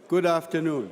Good afternoon.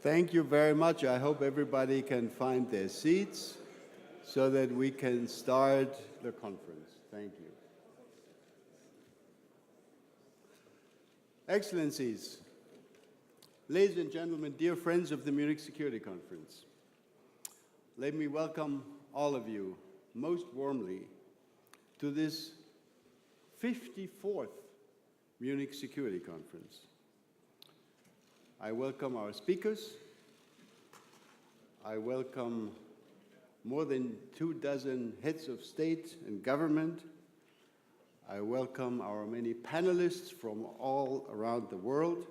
Thank you very much. I hope everybody can find their seats so that we can start the conference. Thank you. Excellencies, ladies and gentlemen, dear friends of the Munich Security Conference, let me welcome all of you most warmly to this 54th Munich Security Conference. I welcome our speakers. I welcome more than 24 heads of state and government. I welcome our many panelists from all around the world,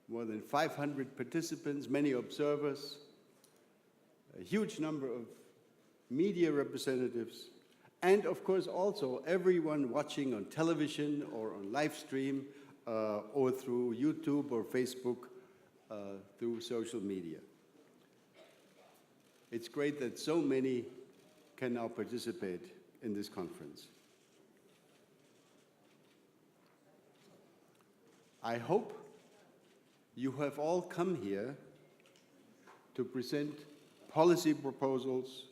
more than 500 participants, many observers, a huge number of media representatives, and of course also everyone watching on television or on live stream or through YouTube or Facebook, through social media. It's great that so many can now participate in this conference. I hope you have all come here to present policy proposals,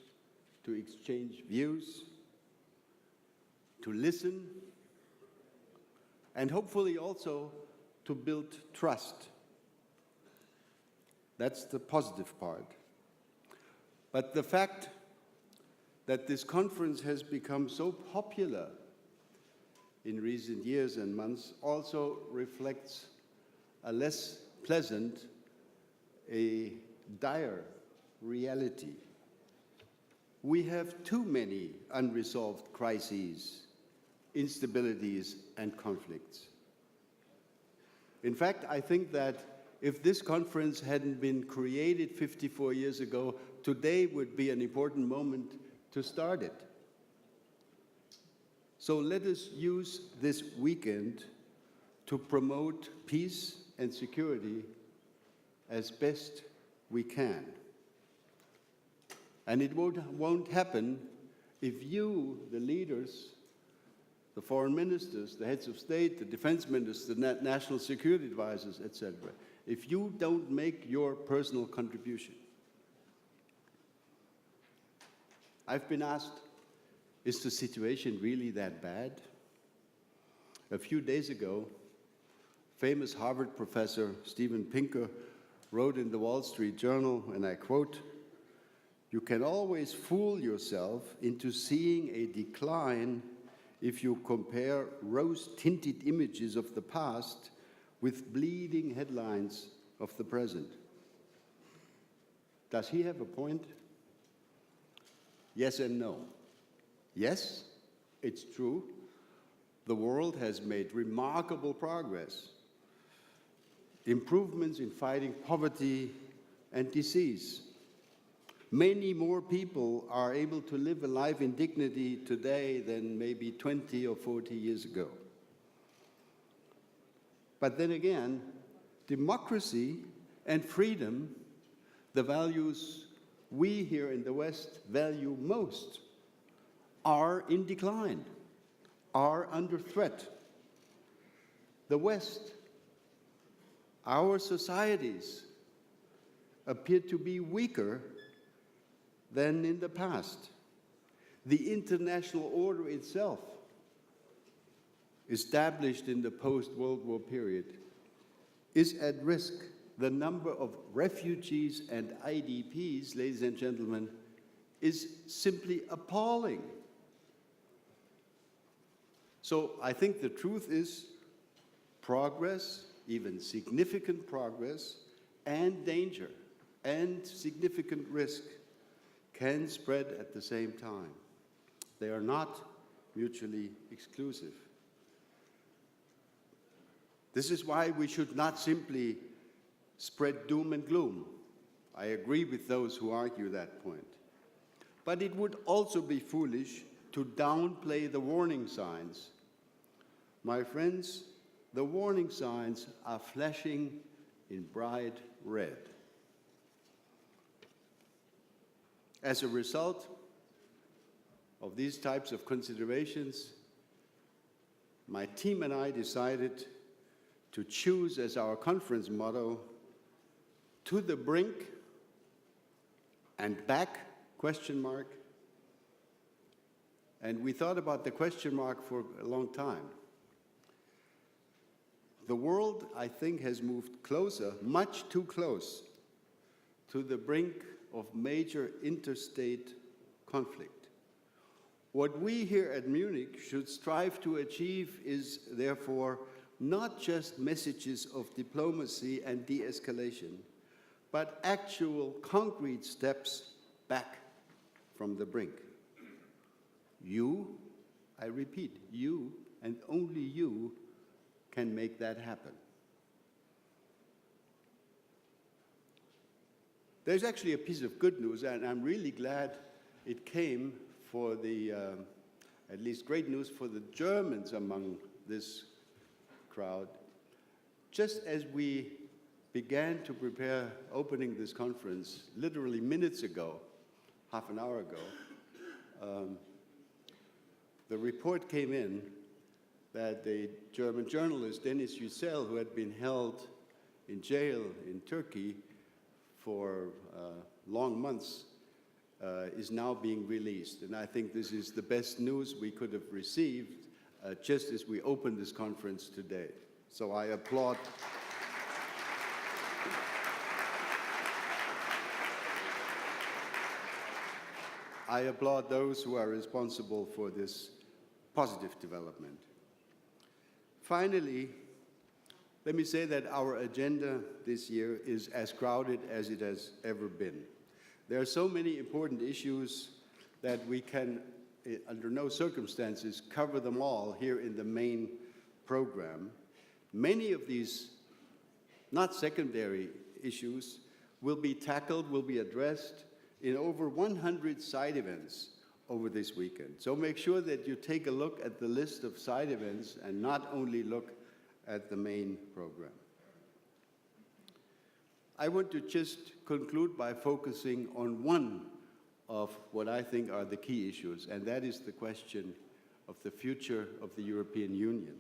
to exchange views, to listen, and hopefully also to build trust. That's the positive part. But the fact that this conference has become so popular in recent years and months also reflects a less pleasant, a dire reality. We have too many unresolved crises, instabilities, and conflicts. In fact, I think that if this conference hadn't been created 54 years ago, today would be an important moment to start it. So let us use this weekend to promote peace and security as best we can. And it won't happen if you, the leaders, the foreign ministers, the heads of state, the defense ministers, the national security advisors, etc., if you don't make your personal contribution. I've been asked, is the situation really that bad? A few days ago, famous Harvard professor Steven Pinker wrote in the Wall Street Journal, and I quote, "You can always fool yourself into seeing a decline if you compare rose-tinted images of the past with bleeding headlines of the present." Does he have a point? Yes and no. Yes, it's true. The world has made remarkable progress. Improvements in fighting poverty and disease. Many more people are able to live a life in dignity today than maybe 20 or 40 years ago. But then again, democracy and freedom, the values we here in the West value most, are in decline, are under threat. The West, our societies, appear to be weaker than in the past. The international order itself, established in the post-World War period, is at risk. The number of refugees and IDPs, ladies and gentlemen, is simply appalling. So I think the truth is progress, even significant progress, and danger and significant risk can spread at the same time. They are not mutually exclusive. This is why we should not simply spread doom and gloom. I agree with those who argue that point. But it would also be foolish to downplay the warning signs. My friends, the warning signs are flashing in bright red. As a result of these types of considerations, my team and I decided to choose as our conference motto, "To the brink and back?" And we thought about the question mark for a long time. The world, I think, has moved closer, much too close, to the brink of major interstate conflict. What we here at Munich should strive to achieve is, therefore, not just messages of diplomacy and de-escalation, but actual concrete steps back from the brink. You, I repeat, you and only you can make that happen. There's actually a piece of good news, and I'm really glad it came for the, at least great news for the Germans among this crowd. Just as we began to prepare opening this conference, literally minutes ago, half an hour ago, the report came in that the German journalist Dennis Yücel, who had been held in jail in Turkey for long months, is now being released. And I think this is the best news we could have received just as we open this conference today. So I applaud. I applaud those who are responsible for this positive development. Finally, let me say that our agenda this year is as crowded as it has ever been. There are so many important issues that we can, under no circumstances, cover them all here in the main program. Many of these, not secondary issues, will be tackled, will be addressed in over 100 side events over this weekend. So make sure that you take a look at the list of side events and not only look at the main program. I want to just conclude by focusing on one of what I think are the key issues, and that is the question of the future of the European Union.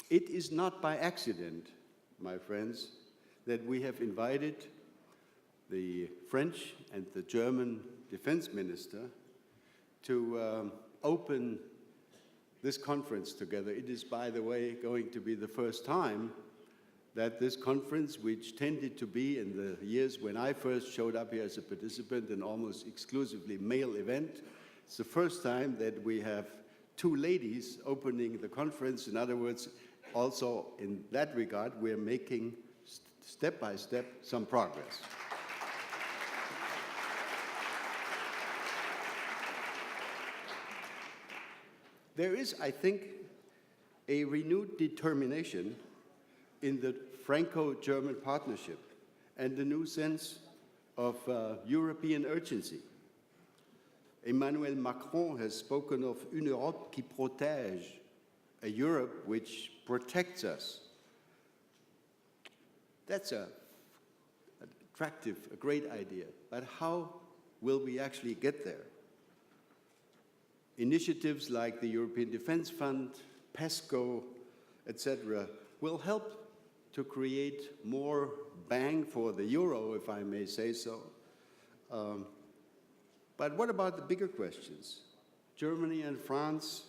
It is not by accident, my friends, that we have invited the French and the German defense minister to open this conference together. It is, by the way, going to be the first time that this conference, which tended to be in the years when I first showed up here as a participant, an almost exclusively male event, it's the first time that we have two ladies opening the conference. In other words, also in that regard, we're making step by step some progress. There is, I think, a renewed determination in the Franco-German partnership and a new sense of European urgency. Emmanuel Macron has spoken of une Europe qui protège, a Europe which protects us. That's an attractive, a great idea, but how will we actually get there? Initiatives like the European Defence Fund, PESCO, etc., will help to create more bang for the euro, if I may say so. But what about the bigger questions? Germany and France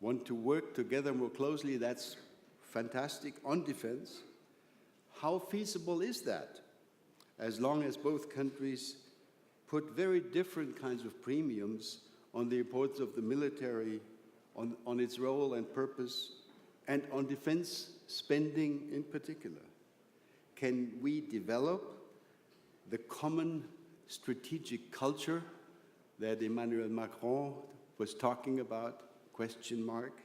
want to work together more closely. That's fantastic on defense. How feasible is that? As long as both countries put very different kinds of premiums on the importance of the military, on its role and purpose, and on defense spending in particular. Can we develop the common strategic culture that Emmanuel Macron was talking about, question mark.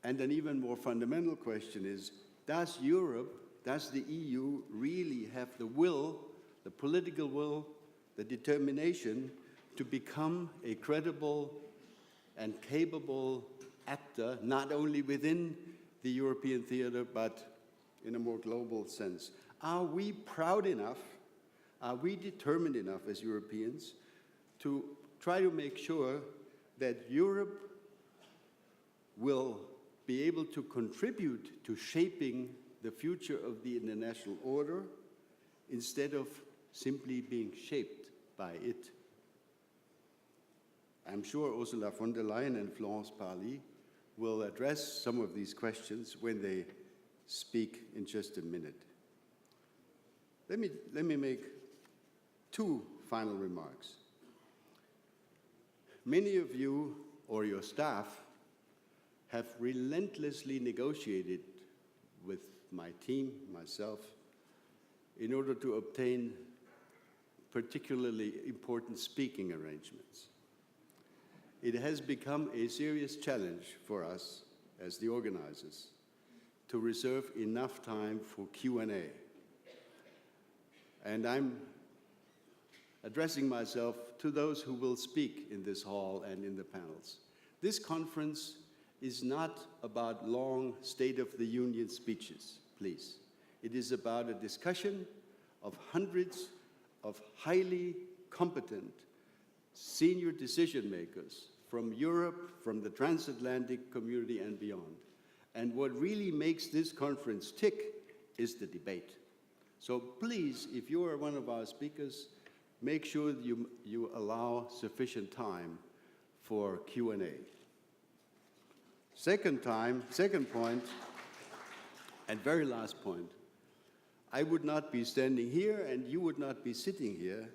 And an even more fundamental question is, does Europe, does the EU really have the will, the political will, the determination to become a credible and capable actor, not only within the European theater, but in a more global sense? Are we proud enough, are we determined enough as Europeans to try to make sure that Europe will be able to contribute to shaping the future of the international order instead of simply being shaped by it? I'm sure Ursula von der Leyen and Florence Parly will address some of these questions when they speak in just a minute. Let me make two final remarks. Many of you or your staff have relentlessly negotiated with my team, myself, in order to obtain particularly important speaking arrangements. It has become a serious challenge for us as the organizers to reserve enough time for Q&A. And I'm addressing myself to those who will speak in this hall and in the panels. This conference is not about long State of the Union speeches, please. It is about a discussion of hundreds of highly competent senior decision makers from Europe, from the transatlantic community and beyond. And what really makes this conference tick is the debate. So please, if you are one of our speakers, make sure that you allow sufficient time for Q&A. Second point, and very last point, I would not be standing here and you would not be sitting here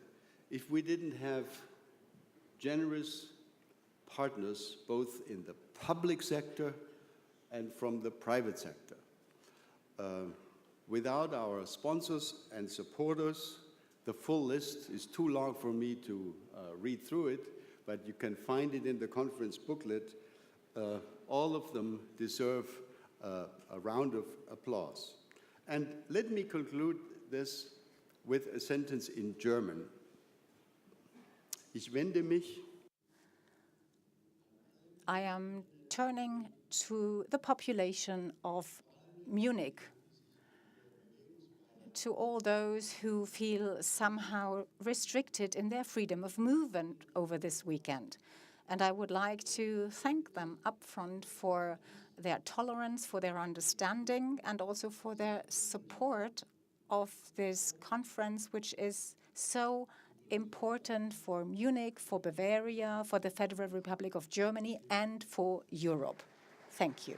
if we didn't have generous partners both in the public sector and from the private sector. Without our sponsors and supporters, the full list is too long for me to read through it, but you can find it in the conference booklet. All of them deserve a round of applause. And let me conclude this with a sentence in German. Ich wende mich. I am turning to the population of Munich, to all those who feel somehow restricted in their freedom of movement over this weekend. And I would like to thank them upfront for their tolerance, for their understanding, and also for their support of this conference, which is so important for Munich, for Bavaria, for the Federal Republic of Germany, and for Europe. Thank you.